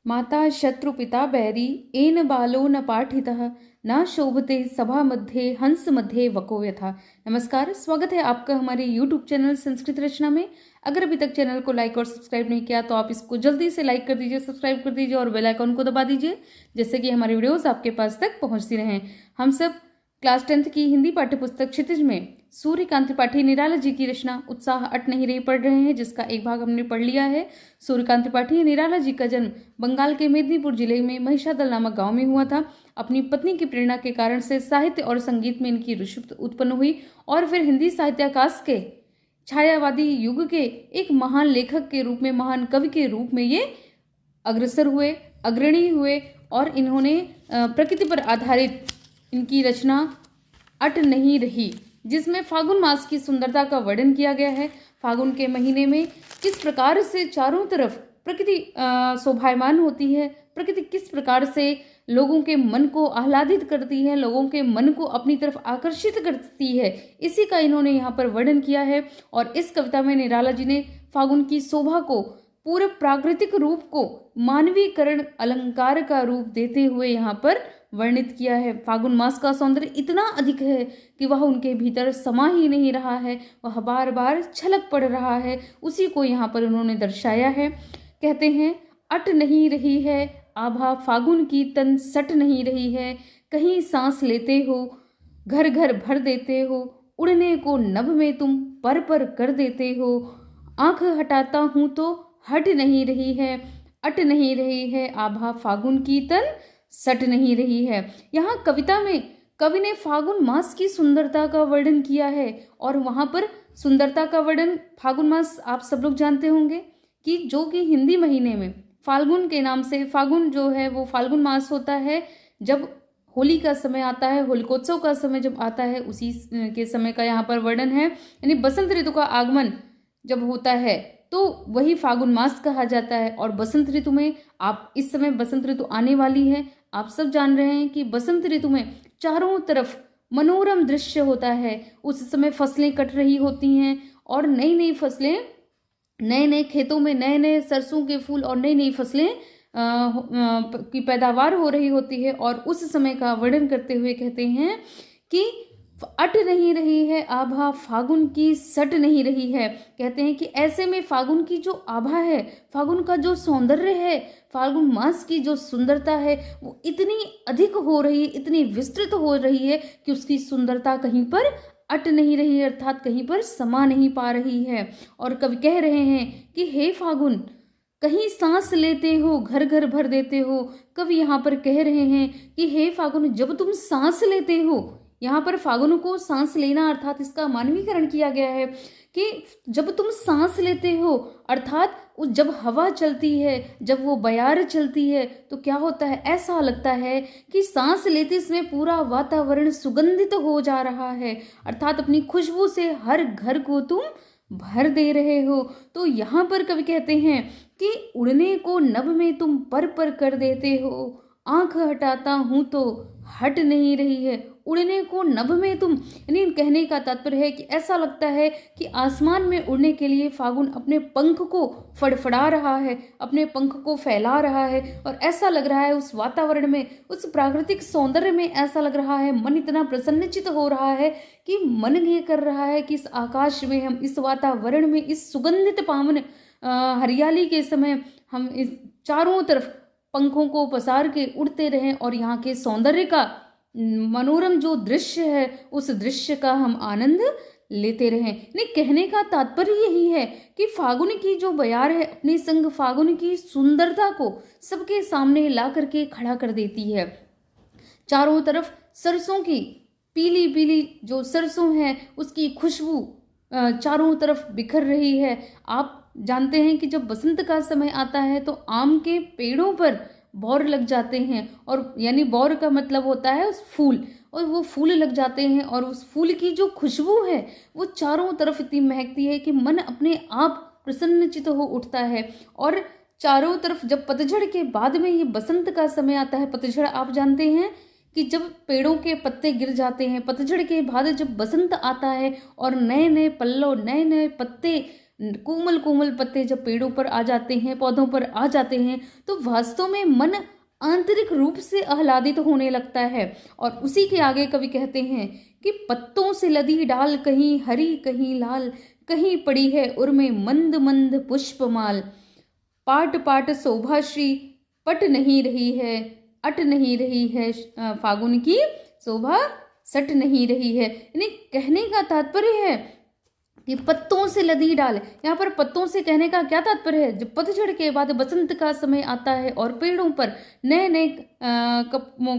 माता शत्रु पिता बैरी एन बालो न पाठितः न शोभते सभा मध्ये हंस मध्ये वको यथा। नमस्कार, स्वागत है आपका हमारे YouTube चैनल संस्कृत रचना में। अगर अभी तक चैनल को लाइक और सब्सक्राइब नहीं किया तो आप इसको जल्दी से लाइक कर दीजिए, सब्सक्राइब कर दीजिए और बेल आइकन को दबा दीजिए, जिससे कि हमारी वीडियोस आपके पास तक पहुंचती रहें। हम सब क्लास 10th की हिंदी पाठ्यपुस्तक क्षितिज में सूर्यकांत त्रिपाठी निराला जी की रचना उत्साह अट नहीं रही पढ़ रहे हैं, जिसका एक भाग हमने पढ़ लिया है। सूर्यकांत त्रिपाठी निराला जी का जन्म बंगाल के मेदिनीपुर जिले में महिषादल नामक गांव में हुआ था। अपनी पत्नी की प्रेरणा के कारण से साहित्य और संगीत में इनकी रुचि उत्पन्न हुई और फिर हिंदी साहित्याकाश के छायावादी युग के एक महान लेखक के रूप में, महान कवि के रूप में ये अग्रसर हुए, अग्रणी हुए और इन्होंने प्रकृति पर आधारित इनकी रचना अट नहीं रही, जिसमें फागुन मास की सुंदरता का वर्णन किया गया है। फागुन के महीने में किस प्रकार से चारों तरफ प्रकृति शोभायमान होती है, प्रकृति किस प्रकार से लोगों के मन को आह्लादित करती है, लोगों के मन को अपनी तरफ आकर्षित करती है, इसी का इन्होंने यहाँ पर वर्णन किया है। और इस कविता में निराला जी ने फागुन की शोभा को, पूरे प्राकृतिक रूप को मानवीकरण अलंकार का रूप देते हुए यहाँ पर वर्णित किया है। फागुन मास का सौंदर्य इतना अधिक है कि वह उनके भीतर समा ही नहीं रहा है, वह बार बार छलक पड़ रहा है, उसी को यहाँ पर उन्होंने दर्शाया है। कहते हैं, अट नहीं रही है आभा फागुन की तन सट नहीं रही है, कहीं सांस लेते हो घर घर भर देते हो, उड़ने को नभ में तुम पर पर कर देते हो, आंख हटाता हूं तो हट नहीं रही है, अट नहीं रही है आभा फागुन की तन सट नहीं रही है। यहाँ कविता में कवि ने फागुन मास की सुंदरता का वर्णन किया है और वहां पर सुंदरता का वर्णन, फागुन मास आप सब लोग जानते होंगे कि जो कि हिंदी महीने में फाल्गुन के नाम से, फागुन जो है वो फाल्गुन मास होता है। जब होली का समय आता है, होलिकोत्सव का समय जब आता है, उसी के समय का यहाँ पर वर्णन है। यानी बसंत ऋतु का आगमन जब होता है तो वही फागुन मास कहा जाता है। और बसंत ऋतु में, आप इस समय बसंत ऋतु आने वाली है, आप सब जान रहे हैं कि बसंत ऋतु में चारों तरफ मनोरम दृश्य होता है। उस समय फसलें कट रही होती हैं और नई नई फसलें, नए नए खेतों में नए नए सरसों के फूल और नई नई फसलें की पैदावार हो रही होती है। और उस समय का वर्णन करते हुए कहते हैं कि अट नहीं रही है आभा फागुन की सट नहीं रही है। कहते हैं कि ऐसे में फागुन की जो आभा है, फागुन का जो सौंदर्य है, फागुन मास की जो सुंदरता है, वो इतनी अधिक हो रही है, इतनी विस्तृत हो रही है कि उसकी सुंदरता कहीं पर अट नहीं रही है, अर्थात कहीं पर समा नहीं पा रही है। और कवि कह रहे हैं कि हे फागुन, कहीं सांस लेते हो घर घर भर देते हो। कवि यहाँ पर कह रहे हैं कि हे फागुन, जब तुम सांस लेते हो, यहाँ पर फागुन को सांस लेना अर्थात इसका मानवीकरण किया गया है कि जब तुम सांस लेते हो, अर्थात जब हवा चलती है, जब वो बयार चलती है, तो क्या होता है, ऐसा लगता है कि सांस लेते समय पूरा वातावरण सुगंधित हो जा रहा है, अर्थात अपनी खुशबू से हर घर को तुम भर दे रहे हो। तो यहाँ पर कवि कहते हैं कि उड़ने को नभ में तुम पर पर कर देते हो, आंख हटाता हूं तो हट नहीं रही है, उड़ने को नभ में तुम। यानी कहने का तात्पर्य है कि ऐसा लगता है कि आसमान में उड़ने के लिए फागुन अपने पंख को फड़फड़ा रहा है, अपने पंख को फैला रहा है, और ऐसा लग रहा है उस वातावरण में, उस प्राकृतिक सौंदर्य में ऐसा लग रहा है, मन इतना प्रसन्नचित हो रहा है कि मन ये कर रहा है कि इस आकाश में हम, इस वातावरण में, इस सुगंधित पावन हरियाली के समय हम इस चारों तरफ पंखों को पसार के उड़ते रहें और यहाँ के सौंदर्य का मनोरम जो दृश्य है, उस दृश्य का हम आनंद लेते रहें। नहीं, कहने का तात्पर्य यही है कि फागुन की जो बयार है, अपने संग फागुन की सुंदरता को सबके सामने ला करके खड़ा कर देती है। चारों तरफ सरसों की पीली पीली जो सरसों है, उसकी खुशबू चारों तरफ बिखर रही है। आप जानते हैं कि जब बसंत का समय आता है तो आम के पेड़ों पर बौर लग जाते हैं, और यानी बौर का मतलब होता है उस फूल, और वो फूल लग जाते हैं और उस फूल की जो खुशबू है वो चारों तरफ इतनी महकती है कि मन अपने आप प्रसन्नचित हो उठता है। और चारों तरफ जब पतझड़ के बाद में ये बसंत का समय आता है, पतझड़ आप जानते हैं कि जब पेड़ों के पत्ते गिर जाते हैं, पतझड़ के बाद जब बसंत आता है और नए नए पल्लव, नए नए पत्ते कोमल कोमल पत्ते जब पेड़ों पर आ जाते हैं, पौधों पर आ जाते हैं, तो वास्तव में मन आंतरिक रूप से आह्लादित होने लगता है। और उसी के आगे कवि कहते हैं कि पत्तों से लदी डाल कहीं हरी कहीं लाल, कहीं पड़ी है उर्मे मंद मंद पुष्पमाल। पाट पाट शोभाश्री पट नहीं रही है, अट नहीं रही है, फागुन की शोभा सट नहीं रही है। यानी कहने का तात्पर्य है कि पत्तों से लदी डाल, यहाँ पर पत्तों से कहने का क्या तात्पर्य है? जब पतझड़ के बाद बसंत का समय आता है और पेड़ों पर नए नए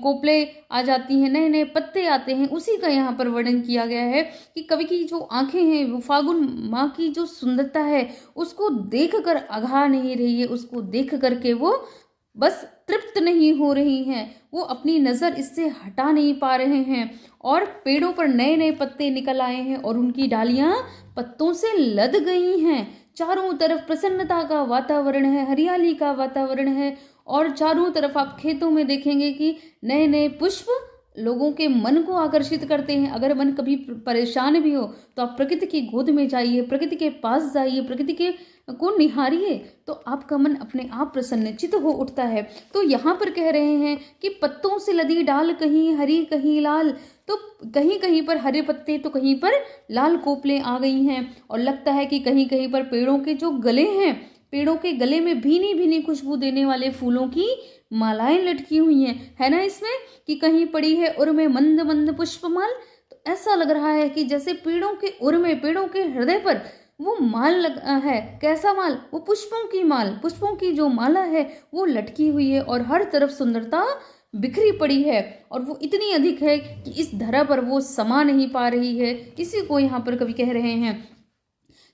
कोपले आ जाती हैं, नए नए पत्ते आते हैं, उसी का यहाँ पर वर्णन किया गया है कि कवि की जो आंखें हैं वो फागुन माँ की जो सुंदरता है उसको देख कर अघा नहीं रही है, उसको देख करके वो बस तृप्त नहीं हो रही हैं, वो अपनी नज़र इससे हटा नहीं पा रहे हैं। और पेड़ों पर नए नए पत्ते निकल आए हैं और उनकी डालियां पत्तों से लद गई हैं। चारों तरफ प्रसन्नता का वातावरण है, हरियाली का वातावरण है, और चारों तरफ आप खेतों में देखेंगे कि नए नए पुष्प लोगों के मन को आकर्षित करते हैं। अगर मन कभी परेशान भी हो तो आप प्रकृति की गोद में जाइए, प्रकृति के पास जाइए, प्रकृति के को निहारिए, तो आपका मन अपने आप प्रसन्नचित हो उठता है। तो यहाँ पर कह रहे हैं कि पत्तों से लदी डाल कहीं हरी कहीं लाल, तो कहीं कहीं पर हरे पत्ते तो कहीं पर लाल कोपलें आ गई हैं, और लगता है कि कहीं कहीं पर पेड़ों के जो गले हैं, पेड़ों के गले में भीनी भीनी खुशबू देने वाले फूलों की मालाएं लटकी हुई हैं, है ना इसमें कि कहीं पड़ी है उर में मंद मंद पुष्पमाल। तो ऐसा लग रहा है कि जैसे पेड़ों के उर में, पेड़ों के हृदय पर वो माल है। कैसा माल? वो पुष्पों की माल, पुष्पों की जो माला है वो लटकी हुई है और हर तरफ सुंदरता बिखरी पड़ी है, और वो इतनी अधिक है कि इस धरा पर वो समा नहीं पा रही है। इसी को यहाँ पर कवि कह रहे हैं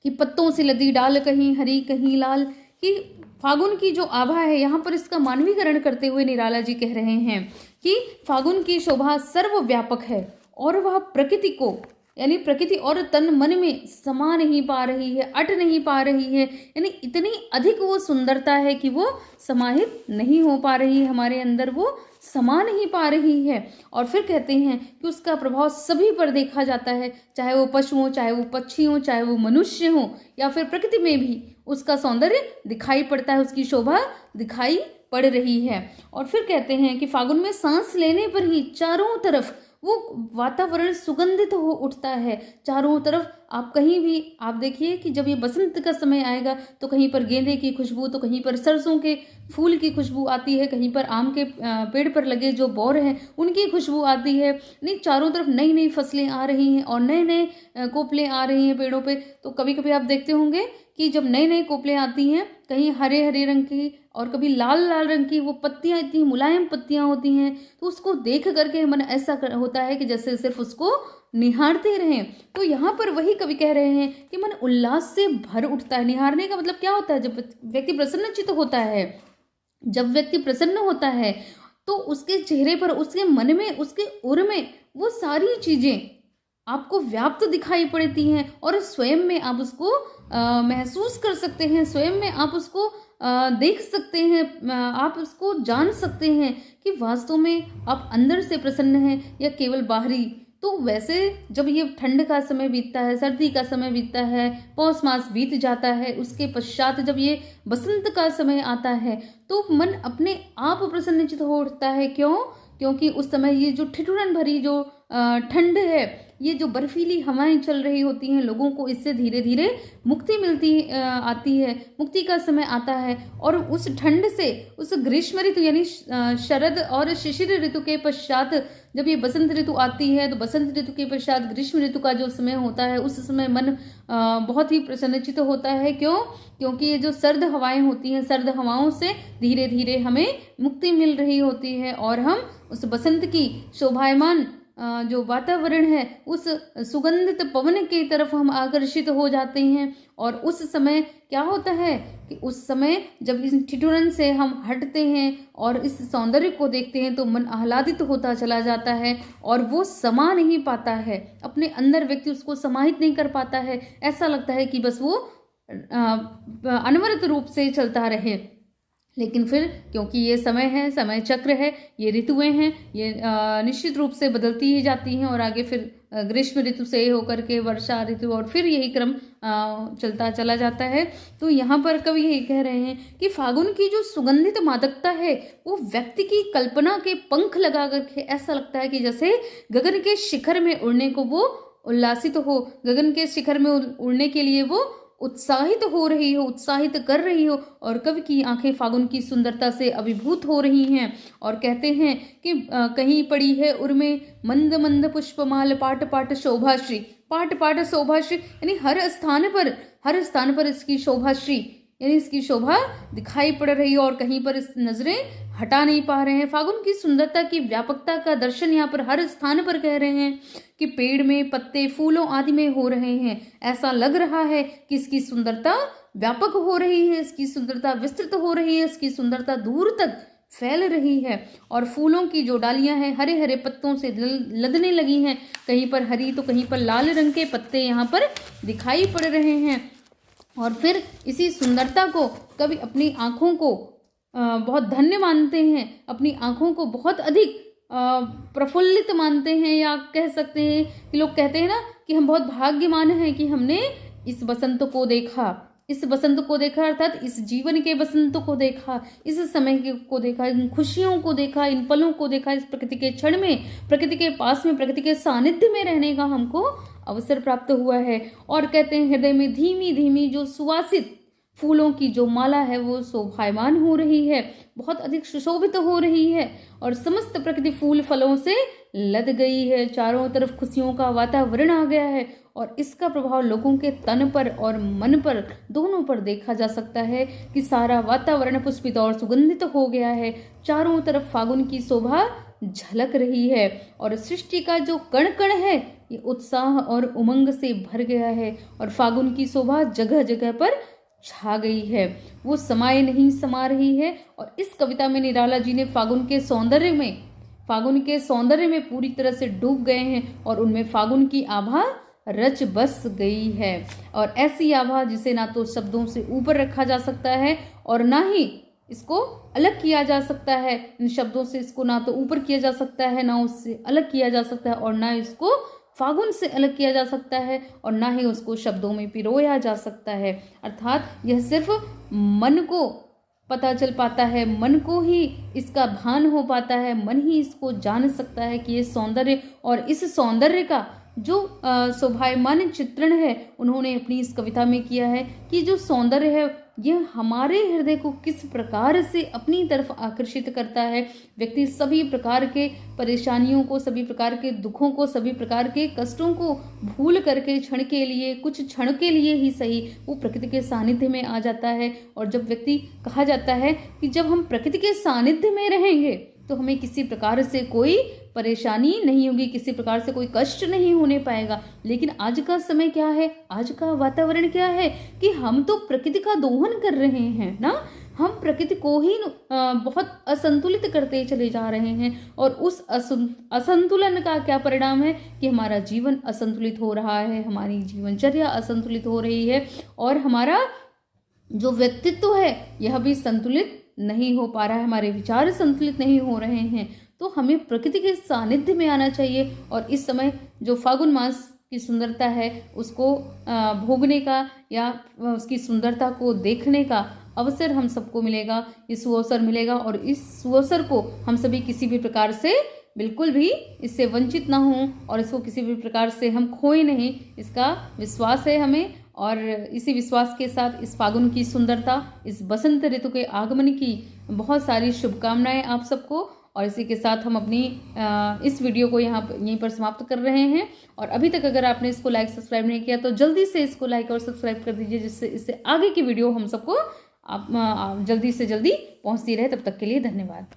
कि पत्तों से लदी डाल कहीं हरी कहीं लाल, कि फागुन की जो आभा है, यहाँ पर इसका मानवीकरण करते हुए निराला जी कह रहे हैं कि फागुन की शोभा सर्वव्यापक है और वह प्रकृति को, यानी प्रकृति और तन मन में समा नहीं पा रही है, अट नहीं पा रही है, यानी इतनी अधिक वो सुंदरता है कि वो समाहित नहीं हो पा रही है हमारे अंदर, वो समा नहीं पा रही है। और फिर कहते हैं कि उसका प्रभाव सभी पर देखा जाता है, चाहे वो पशु हो, चाहे वो पक्षी हो, चाहे वो मनुष्य हो, या फिर प्रकृति में भी उसका सौंदर्य दिखाई पड़ता है, उसकी शोभा दिखाई पड़ रही है। और फिर कहते हैं कि फागुन में सांस लेने पर ही चारों तरफ वो वातावरण सुगंधित हो उठता है। चारों तरफ आप कहीं भी आप देखिए कि जब ये बसंत का समय आएगा तो कहीं पर गेंदे की खुशबू, तो कहीं पर सरसों के फूल की खुशबू आती है, कहीं पर आम के पेड़ पर लगे जो बौर हैं उनकी खुशबू आती है। नहीं, चारों तरफ नई नई फसलें आ रही हैं और नए नए कोपलें आ रही हैं पेड़ों पे। तो कभी कभी आप देखते होंगे कि जब नए नए कोपलें आती हैं, कहीं हरे हरे रंग की और कभी लाल लाल रंग की, वो पत्तियां इतनी मुलायम पत्तियां होती हैं, तो उसको देख करके मन ऐसा होता है कि जैसे सिर्फ उसको निहारते रहें। तो यहाँ पर वही कवि कह रहे हैं कि मन उल्लास से भर उठता है। निहारने का मतलब क्या होता है? जब व्यक्ति प्रसन्नचित्त होता है, जब व्यक्ति प्रसन्न होता है तो उसके चेहरे पर, उसके मन में, उसके उर में वो सारी चीजें आपको व्याप्त दिखाई पड़ती हैं और स्वयं में आप उसको महसूस कर सकते हैं, स्वयं में आप उसको देख सकते हैं, आप उसको जान सकते हैं कि वास्तव में आप अंदर से प्रसन्न हैं या केवल बाहरी। तो वैसे जब ये ठंड का समय बीतता है, सर्दी का समय बीतता है, पौष मास बीत जाता है, उसके पश्चात जब ये बसंत का समय आता है तो मन अपने आप प्रसन्नचित हो उठता है। क्यों? क्योंकि उस समय ये जो ठिठुरन भरी जो ठंड है, ये जो बर्फीली हवाएं चल रही होती हैं, लोगों को इससे धीरे धीरे मुक्ति मिलती आती है, मुक्ति का समय आता है। और उस ठंड से, उस ग्रीष्म ऋतु यानी शरद और शिशिर ऋतु के पश्चात जब ये बसंत ऋतु आती है, तो बसंत ऋतु के पश्चात ग्रीष्म ऋतु का जो समय होता है, उस समय मन बहुत ही प्रसन्नचित होता है। क्यों? क्योंकि ये जो सर्द हवाएं होती हैं, सर्द हवाओं से धीरे धीरे हमें मुक्ति मिल रही होती है और हम उस बसंत की शोभायमान जो वातावरण है, उस सुगंधित पवन की तरफ हम आकर्षित हो जाते हैं। और उस समय क्या होता है कि उस समय जब इस ठिठुरन से हम हटते हैं और इस सौंदर्य को देखते हैं तो मन आह्लादित होता चला जाता है और वो समा नहीं पाता है अपने अंदर, व्यक्ति उसको समाहित नहीं कर पाता है। ऐसा लगता है कि बस वो अनवरत रूप से चलता रहे। लेकिन फिर क्योंकि ये समय है, समय चक्र है, ये ऋतुएं हैं, ये निश्चित रूप से बदलती ही जाती हैं और आगे फिर ग्रीष्म ऋतु से होकर के वर्षा ऋतु और फिर यही क्रम चलता चला जाता है। तो यहाँ पर कवि यही कह रहे हैं कि फागुन की जो सुगंधित मादकता है वो व्यक्ति की कल्पना के पंख लगा करके ऐसा लगता है कि जैसे गगन के शिखर में उड़ने को वो उल्लासित हो, गगन के शिखर में उड़ने के लिए वो उत्साहित हो रही हो, उत्साहित कर रही हो। और कवि की आंखें फागुन की सुंदरता से अभिभूत हो रही हैं और कहते हैं कि कहीं पड़ी है उर्मे मंद मंद पुष्पमाल पाट पाट शोभाश्री, पाट पाट शोभाश्री, यानी हर स्थान पर इसकी शोभाश्री यानी इसकी शोभा दिखाई पड़ रही है और कहीं पर इस नजरें हटा नहीं पा रहे हैं। फागुन की सुंदरता की व्यापकता का दर्शन यहाँ पर हर स्थान पर कह रहे हैं कि पेड़ में, पत्ते, फूलों आदि में हो रहे हैं। ऐसा लग रहा है कि इसकी सुंदरता व्यापक हो रही है, इसकी सुंदरता विस्तृत हो रही है, इसकी सुंदरता दूर तक फैल रही है। और फूलों की जो डालियां हैं हरे हरे पत्तों से लदने लगी हैं, कहीं पर हरी तो कहीं पर लाल रंग के पत्ते यहाँ पर दिखाई पड़ रहे हैं। और फिर इसी सुंदरता को कवि अपनी आँखों को बहुत धन्य मानते हैं, अपनी आँखों को बहुत अधिक प्रफुल्लित मानते हैं, या कह सकते हैं कि लोग कहते हैं ना कि हम बहुत भाग्यवान हैं कि हमने इस बसंत को देखा, इस बसंत को देखा, अर्थात इस जीवन के बसंत को देखा, इस समय को देखा, इन खुशियों को देखा, इन पलों को देखा, इस प्रकृति के क्षण में, प्रकृति के पास में, प्रकृति के सानिध्य में रहने का हमको अवसर प्राप्त हुआ है। और कहते हैं हृदय में धीमी धीमी जो सुवासित फूलों की जो माला है वो शोभायमान हो रही है, बहुत अधिक सुशोभित हो रही है और समस्त प्रकृति फूल फलों से लद गई है। चारों तरफ खुशियों का वातावरण आ गया है और इसका प्रभाव लोगों के तन पर और मन पर दोनों पर देखा जा सकता है कि सारा वातावरण पुष्पित और सुगंधित हो गया है। चारों तरफ फागुन की शोभा झलक रही है और सृष्टि का जो कण कण है ये उत्साह और उमंग से भर गया है और फागुन की शोभा जगह जगह पर छा गई है, वो समाये नहीं समा रही है। और इस कविता में निराला जी ने फागुन के सौंदर्य में पूरी तरह से डूब गए हैं और उनमें फागुन की आभा रच बस गई है। और ऐसी आभा जिसे ना तो शब्दों से ऊपर रखा जा सकता है और ना ही इसको अलग किया जा सकता है। इन शब्दों से इसको ना तो ऊपर किया जा सकता है, ना उससे अलग किया जा सकता है और ना इसको फागुन से अलग किया जा सकता है और ना ही उसको शब्दों में पिरोया जा सकता है। अर्थात यह सिर्फ मन को पता चल पाता है, मन को ही इसका भान हो पाता है, मन ही इसको जान सकता है कि ये सौंदर्य, और इस सौंदर्य का जो शोभायमान चित्रण है उन्होंने अपनी इस कविता में किया है कि जो सौंदर्य है यह हमारे हृदय को किस प्रकार से अपनी तरफ आकर्षित करता है। व्यक्ति सभी प्रकार के परेशानियों को, सभी प्रकार के दुखों को, सभी प्रकार के कष्टों को भूल करके क्षण के लिए, कुछ क्षण के लिए ही सही, वो प्रकृति के सानिध्य में आ जाता है। और जब व्यक्ति, कहा जाता है कि जब हम प्रकृति के सानिध्य में रहेंगे तो हमें किसी प्रकार से कोई परेशानी नहीं होगी, किसी प्रकार से कोई कष्ट नहीं होने पाएगा। लेकिन आज का समय क्या है, आज का वातावरण क्या है कि हम तो प्रकृति का दोहन कर रहे हैं ना, हम प्रकृति को ही बहुत असंतुलित करते चले जा रहे हैं। और उस असंतुलन का क्या परिणाम है कि हमारा जीवन असंतुलित हो रहा है, हमारी जीवनचर्या असंतुलित हो रही है और हमारा जो व्यक्तित्व है यह भी संतुलित नहीं हो पा रहा है, हमारे विचार संतुलित नहीं हो रहे हैं। तो हमें प्रकृति के सानिध्य में आना चाहिए और इस समय जो फागुन मास की सुंदरता है उसको भोगने का या उसकी सुंदरता को देखने का अवसर हम सबको मिलेगा, ये सुअवसर मिलेगा। और इस सुअवसर को हम सभी किसी भी प्रकार से बिल्कुल भी इससे वंचित ना हों और इसको किसी भी प्रकार से हम खोए नहीं, इसका विश्वास है हमें। और इसी विश्वास के साथ इस फागुन की सुंदरता, इस बसंत ऋतु के आगमन की बहुत सारी शुभकामनाएं आप सबको। और इसी के साथ हम अपनी इस वीडियो को यहीं पर समाप्त कर रहे हैं। और अभी तक अगर आपने इसको लाइक सब्सक्राइब नहीं किया तो जल्दी से इसको लाइक और सब्सक्राइब कर दीजिए, जिससे इससे आगे की वीडियो हम सबको जल्दी से जल्दी पहुंचती रहे। तब तक के लिए धन्यवाद।